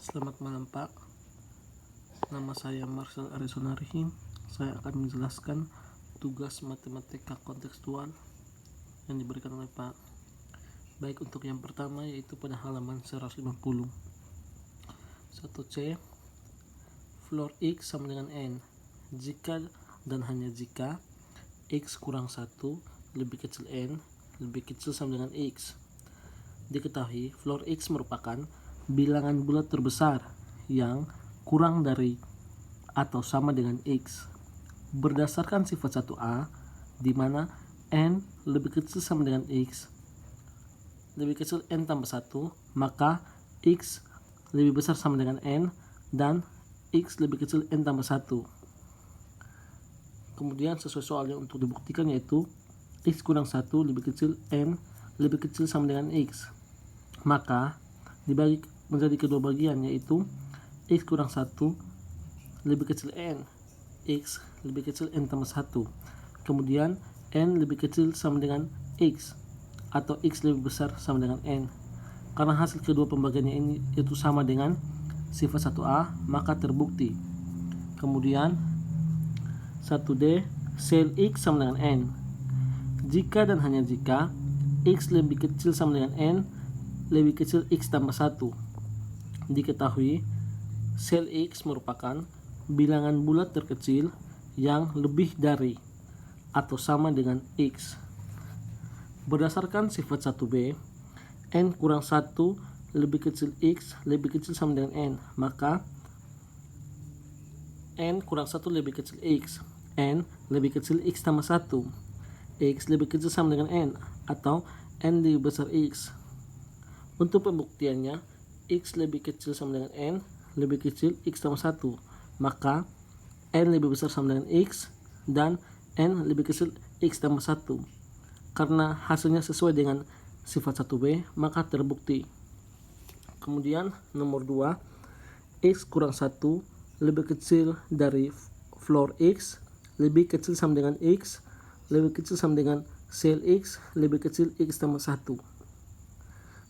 Selamat malam Pak, nama saya Marcel Arisonarihim. Saya akan menjelaskan tugas matematika kontekstual yang diberikan oleh Pak. Baik, untuk yang pertama yaitu pada halaman 150. 1C, floor X sama dengan N jika dan hanya jika X kurang 1 lebih kecil N lebih kecil sama dengan X. Diketahui floor X merupakan bilangan bulat terbesar yang kurang dari atau sama dengan X berdasarkan sifat 1A, di mana N lebih kecil sama dengan X lebih kecil N tambah 1, maka X lebih besar sama dengan N dan X lebih kecil N tambah 1. Kemudian sesuai soalnya untuk dibuktikan yaitu X kurang 1 lebih kecil N lebih kecil sama dengan X, maka dibagi menjadi kedua bagian yaitu X kurang 1 lebih kecil N, X lebih kecil N tambah 1, kemudian N lebih kecil sama dengan X atau X lebih besar sama dengan N. Karena hasil kedua pembagiannya ini itu sama dengan sifat 1A, maka terbukti. Kemudian 1D, sel X sama dengan N jika dan hanya jika X lebih kecil sama dengan N lebih kecil X tambah 1. Diketahui sel X merupakan bilangan bulat terkecil yang lebih dari atau sama dengan X. Berdasarkan sifat 1B, N kurang 1 lebih kecil X lebih kecil sama dengan N, maka N kurang 1 lebih kecil X, N lebih kecil X tambah 1, X lebih kecil sama dengan N atau N lebih besar X. Untuk pembuktiannya, X lebih kecil sama dengan N lebih kecil X tambah 1, maka N lebih besar sama dengan X dan N lebih kecil X tambah 1. Karena hasilnya sesuai dengan sifat 1B, maka terbukti. Kemudian nomor 2, X kurang 1 lebih kecil dari floor X lebih kecil sama dengan X lebih kecil sama dengan sel X lebih kecil X tambah 1.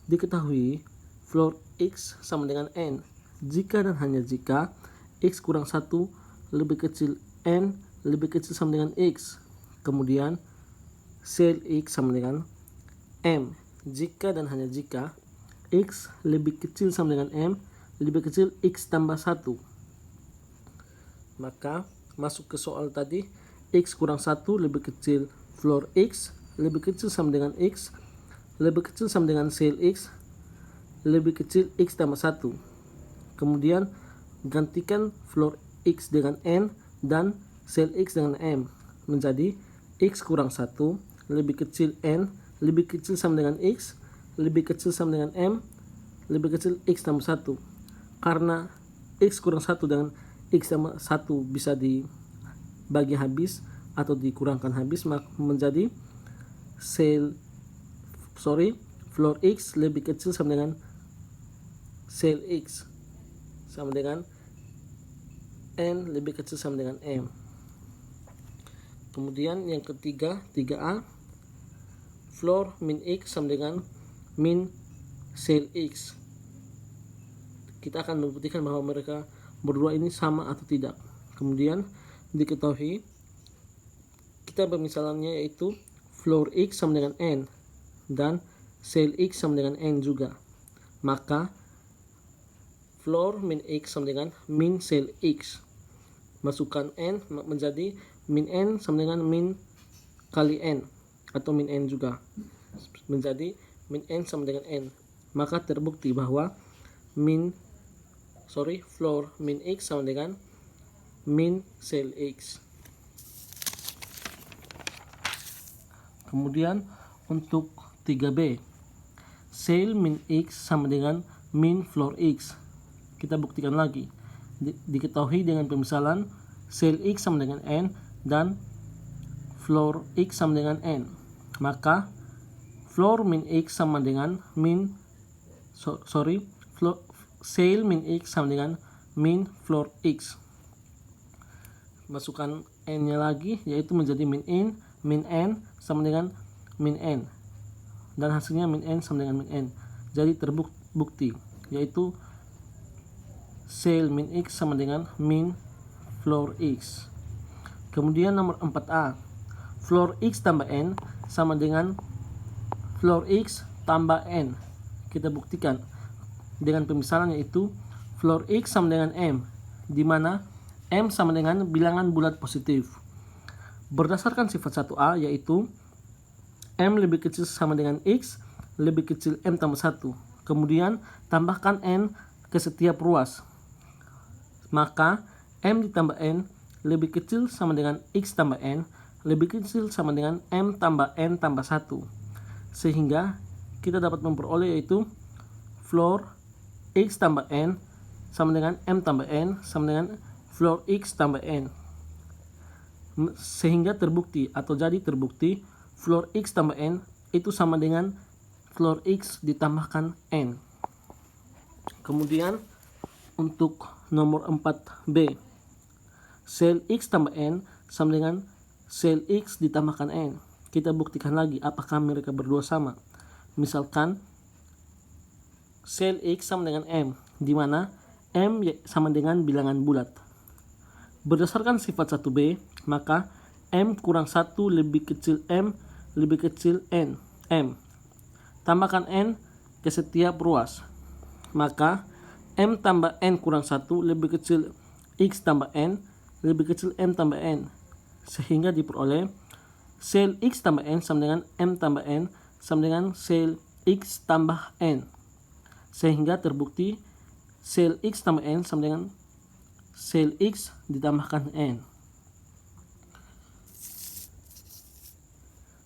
Diketahui floor X sama dengan N jika dan hanya jika X kurang 1 lebih kecil N lebih kecil sama dengan X, kemudian sel X sama dengan M jika dan hanya jika X lebih kecil sama dengan M lebih kecil X tambah 1. Maka masuk ke soal tadi, X kurang 1 lebih kecil floor X lebih kecil sama dengan X lebih kecil sama dengan sel X lebih kecil X tambah 1. Kemudian gantikan floor X dengan N dan sel X dengan M menjadi X kurang 1 lebih kecil N lebih kecil sama dengan X lebih kecil sama dengan M lebih kecil X tambah 1. Karena X kurang 1 dengan X tambah 1 bisa dibagi habis atau dikurangkan habis, maka menjadi floor X lebih kecil sama dengan sel X sama dengan N lebih kecil sama dengan M. Kemudian yang ketiga, 3A, floor min X sama dengan min sel X. Kita akan membuktikan bahwa mereka berdua ini sama atau tidak. Kemudian diketahui kita pemisalannya yaitu floor X sama dengan N dan sel X sama dengan N juga, maka floor min X sama dengan min sel X. Masukkan N menjadi min N sama dengan min kali N atau min N juga menjadi min N sama dengan N, maka terbukti bahwa floor min X sama dengan min sel X. Kemudian untuk 3B, sel min X sama dengan min floor X. Kita buktikan lagi. Diketahui dengan pemisalan sel X sama dengan N dan floor X sama dengan N, maka floor min X sama dengan sel min X sama dengan min floor X. Masukkan N nya lagi yaitu menjadi min N sama dengan min N dan hasilnya min N sama dengan min N. Jadi terbukti yaitu sel min X sama dengan min floor X. Kemudian nomor 4A, floor X tambah N sama dengan floor X tambah N. Kita buktikan dengan pemisalan, yaitu floor X sama dengan M, di mana M sama dengan bilangan bulat positif. Berdasarkan sifat 1A, yaitu M lebih kecil sama dengan X lebih kecil M tambah 1. Kemudian tambahkan N ke setiap ruas. Maka M ditambah N lebih kecil sama dengan X tambah N lebih kecil sama dengan M tambah N tambah 1. Sehingga kita dapat memperoleh, yaitu floor X tambah N sama dengan M tambah N sama dengan floor X tambah N. Sehingga terbukti atau jadi terbukti floor X tambah N itu sama dengan floor X ditambahkan N. Kemudian untuk nomor 4B, sel X tambah N sama dengan sel X ditambahkan N. Kita buktikan lagi apakah mereka berdua sama. Misalkan sel X sama dengan M, di mana M sama dengan bilangan bulat. Berdasarkan sifat 1B, maka M kurang 1 lebih kecil M lebih kecil N, M. Tambahkan N ke setiap ruas. Maka M tambah N kurang 1 lebih kecil X tambah N lebih kecil M tambah N. Sehingga diperoleh sel X tambah N sama dengan M tambah N sama dengan sel X tambah N. Sehingga terbukti sel X tambah N sama dengan sel X ditambahkan N.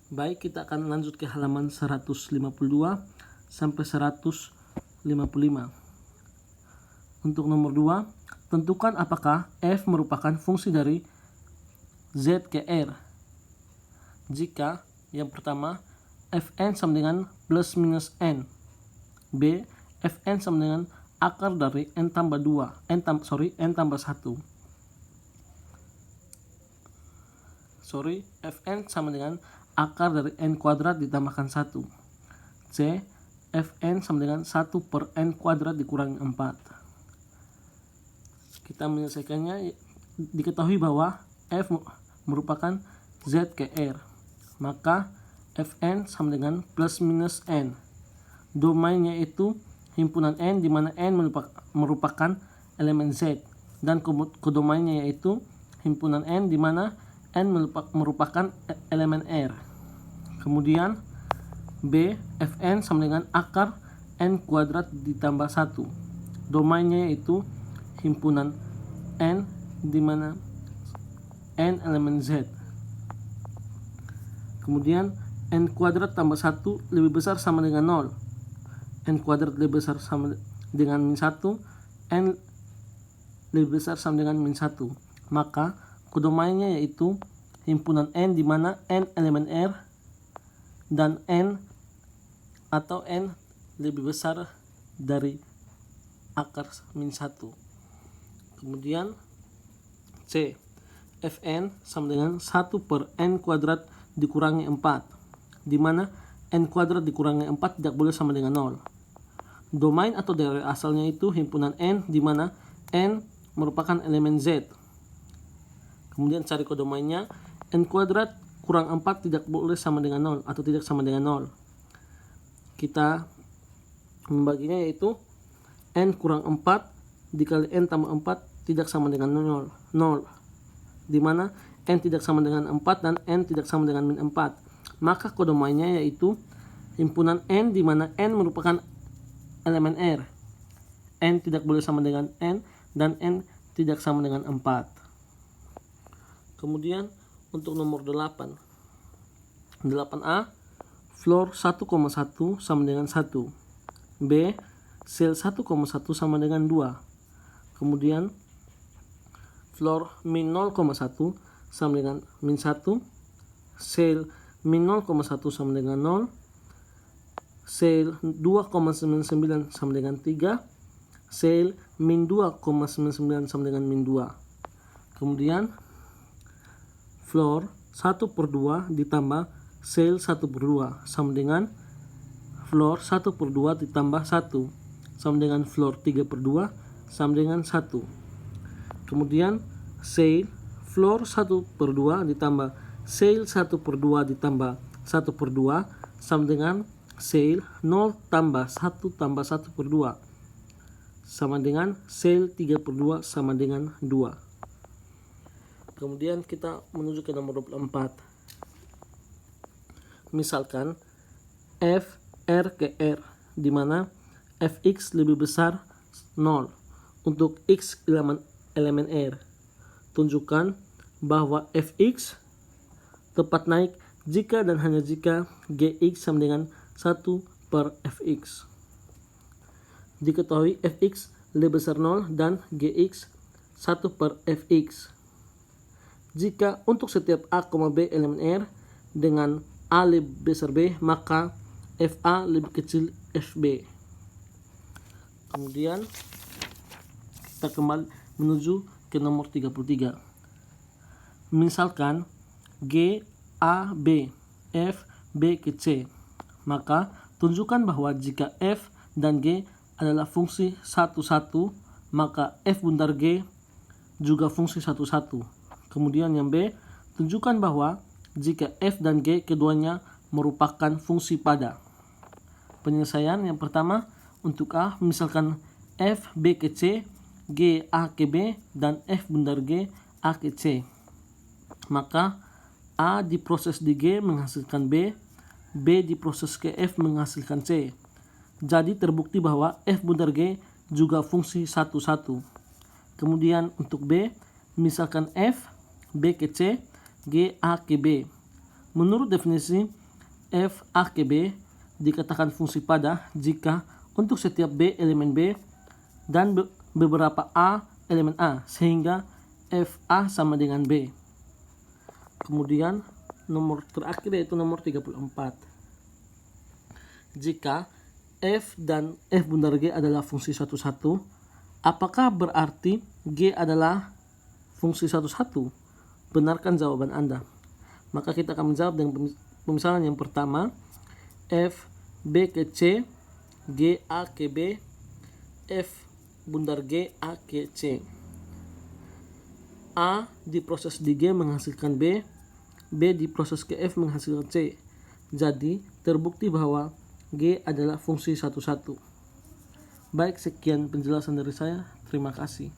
Baik, kita akan lanjut ke halaman 152 sampai 155. Untuk nomor 2, tentukan apakah f merupakan fungsi dari z ke r. Jika yang pertama fn sama dengan plus minus n, b fn sama dengan akar dari n tambah 2, n tambah 1. Fn sama dengan akar dari n kuadrat ditambahkan 1. C, fn sama dengan 1 per n kuadrat dikurangi 4. Kita menyelesaikannya, diketahui bahwa f merupakan z ke r. Maka fn sama dengan plus minus n. Domainnya itu himpunan n, di mana n merupakan elemen z, dan kodomainnya yaitu himpunan n, di mana n merupakan elemen r. Kemudian b fn sama dengan akar n kuadrat ditambah 1. Domainnya yaitu himpunan n, di mana n elemen z. Kemudian n kuadrat tambah 1 lebih besar sama dengan 0. N kuadrat lebih besar sama dengan min 1, n lebih besar sama dengan min 1. Maka kodomainnya yaitu himpunan n, di mana n elemen r dan n atau n lebih besar dari akar min 1. Kemudian C, fn sama dengan 1 per n kuadrat dikurangi 4, di mana n kuadrat dikurangi 4 tidak boleh sama dengan 0. Domain atau daerah asalnya itu himpunan n, di mana n merupakan elemen z. Kemudian cari kodomainnya, n kuadrat kurang 4 tidak boleh sama dengan 0 atau tidak sama dengan 0. Kita membaginya, yaitu n kurang 4 dikali n tambah 4 tidak sama dengan 0, di mana n tidak sama dengan 4 dan n tidak sama dengan min 4. Maka kodomainnya yaitu himpunan n, di mana n merupakan elemen r. N tidak boleh sama dengan n dan n tidak sama dengan 4. Kemudian untuk nomor 8, 8A, floor 1,1 sama dengan 1. B, sel 1,1 sama dengan 2. Kemudian floor min 0,1 sama dengan min 1. Sel min 0,1 sama dengan 0. Sel 2,99 sama dengan 3. Sel min 2,99 sama dengan min 2. Kemudian floor 1 per 2 ditambah sel 1 per 2 sama dengan floor 1 per 2 ditambah 1 sama dengan floor 3 per 2 sama dengan 1. Kemudian Ceil floor 1/2 ditambah Ceil 1/2 ditambah 1/2 sama dengan Ceil 0 tambah 1 tambah 1/2 sama dengan Ceil 3/2 sama dengan 2. Kemudian kita menuju ke nomor 24. Misalkan f r ke r, di mana fx lebih besar 0 untuk x elemen r. Tunjukkan bahwa fx tepat naik jika dan hanya jika gx sama dengan 1/fx. Diketahui fx lebih besar 0 dan gx 1/fx. Jika untuk setiap a, b elemen r dengan a lebih besar b, maka fa lebih kecil fb. Kemudian kita kembali menuju ke nomor 33. Misalkan g a b, f b ke c, maka tunjukkan bahwa jika f dan g adalah fungsi 1, maka f bundar g juga fungsi 1. Kemudian yang B, tunjukkan bahwa jika f dan g keduanya merupakan fungsi pada. Penyelesaian yang pertama untuk A, misalkan f b ke c, g a ke b, dan f bundar g a ke c. Maka A diproses di G menghasilkan B, B diproses ke F menghasilkan C. Jadi terbukti bahwa F bundar G juga fungsi 1. Kemudian untuk B, misalkan F, B ke C, G A ke B. Menurut definisi, F A ke B dikatakan fungsi pada jika untuk setiap B elemen B dan beberapa A elemen A, sehingga F A sama dengan B. Kemudian nomor terakhir yaitu nomor 34. Jika F dan F bundar G adalah fungsi 1, apakah berarti G adalah fungsi 1? Benarkan jawaban Anda. Maka kita akan menjawab dengan pemisalan yang pertama, F B ke C, G A ke B, F bundar G A ke C. A diproses di G menghasilkan B, B diproses ke F menghasilkan C. Jadi terbukti bahwa G adalah fungsi 1. Baik, sekian penjelasan dari saya. Terima kasih.